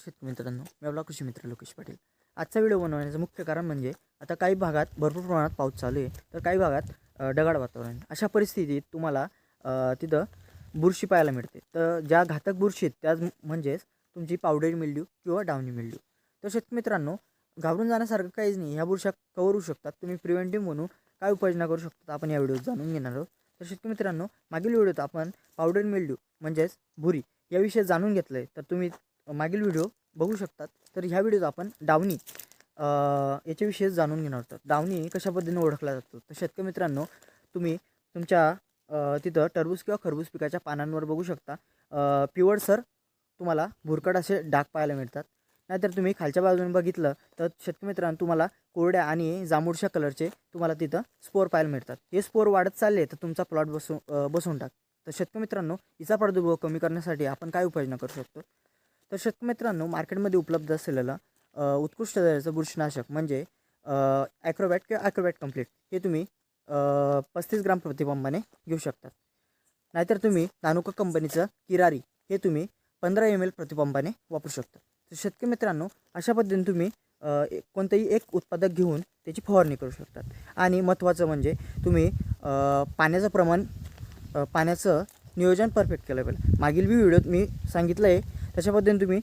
शेतकरी मित्रांनो, मी आपला कृषी मित्र लोकेश पाटील. आजचा व्हिडिओ बनवण्याचं मुख्य कारण म्हणजे आता काही भागात भरपूर प्रमाणात पाऊस चालू आहे, तर काही भागात ढगाळ वातावरण आहे. अशा परिस्थितीत तुम्हाला तिथं बुरशी पाहायला मिळते. तर ज्या घातक बुरशी आहेत त्या म्हणजेच तुमची पावडरी मिल्ड्यू किंवा डावणी मिल्ड्यू. तर शेतकरी मित्रांनो, घाबरून जाण्यासारखं काहीच नाही. ह्या बुरशा कव्हर होऊ शकतात. तुम्ही प्रिव्हेंटिव्ह म्हणून काय उपाययोजना करू शकता आपण या व्हिडिओत जाणून घेणार आहोत. तर शेतकरी मित्रांनो, मागील व्हिडिओत आपण पावडरी मिल्ड्यू म्हणजेच भुरी याविषयी जाणून घेतलं आहे. तर तुम्ही मागील व्हिडिओ बघू शकतात. तर ह्या व्हिडिओत आपण डावणी याच्याविषयी जाणून घेणार आहोत. डावणी कशा पद्धतीने ओळखला जातो. तर शेतकरी मित्रांनो, तुम्ही तुमच्या तिथं टरबूज किंवा खरबूज पिकाच्या पानांवर बघू शकता पिवळसर तुम्हाला भुरकट असे डाग पाहायला मिळतात. नाहीतर तुम्ही खालच्या बाजूने बघितलं तर शेतकरी मित्रांनो, तुम्हाला कोरड्या आणि जांभूळशा कलरचे तुम्हाला तिथं स्पोर पाहायला मिळतात. हे स्पोर वाढत चालले तर तुमचा प्लॉट बसवून टाक. तर शेतकरी मित्रांनो, हिचा प्रादुर्भाव कमी करण्यासाठी आपण काय उपाययोजना करू शकतो. तर शेतकरी मित्रांनो, मार्केटमध्ये उपलब्ध असलेलं उत्कृष्ट दर्जाचं बुरशीनाशक म्हणजे ॲक्रोबॅट किंवा ॲक्रोबॅट कंप्लीट हे तुम्ही 35 ग्राम प्रतिबंबाने घेऊ शकतात. नाहीतर तुम्ही दानुका कंपनीचं किरारी हे तुम्ही 15 ml प्रतिबंबाने वापरू शकता. तर शेतकरी मित्रांनो, अशा पद्धतीने तुम्ही कोणतंही एक उत्पादक घेऊन त्याची फवारणी करू शकतात. आणि महत्त्वाचं म्हणजे तुम्ही पाण्याचं प्रमाण पाण्याचं नियोजन परफेक्ट केलं पाहिजे. मागील व्हिडिओत मी सांगितलं आहे तशा पद्धतीने तुम्ही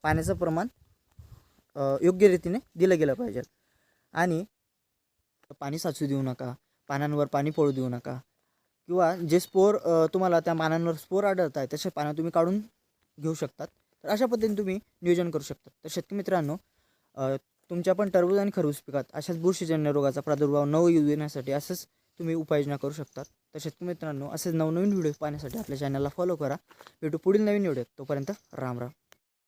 पाण्याचं प्रमाण योग्य रीतीने दिलं गेलं पाहिजे. आणि पाणी साचू देऊ नका, पानांवर पाणी पडू देऊ नका, किंवा जे स्पोर तुम्हाला त्या पानांवर स्पोर आढळत आहे तसे पानं तुम्ही काढून घेऊ शकतात. तर अशा पद्धतीने तुम्ही नियोजन करू शकता. तर शेतकरी मित्रांनो, तुमच्या पण टरबूज आणि खरबूज पिकात अशाच बुरशीजन्य रोगाचा प्रादुर्भाव न येऊ देण्यासाठी असंच तुम्ही उपाययोजना करू शकतात. तर शेतकरी मित्रांनो, असेच नवनवीन व्हिडिओ पाहण्यासाठी आपल्या चॅनलला फॉलो करा. भेटू पुढील नवीन व्हिडिओ. तोपर्यंत राम राम.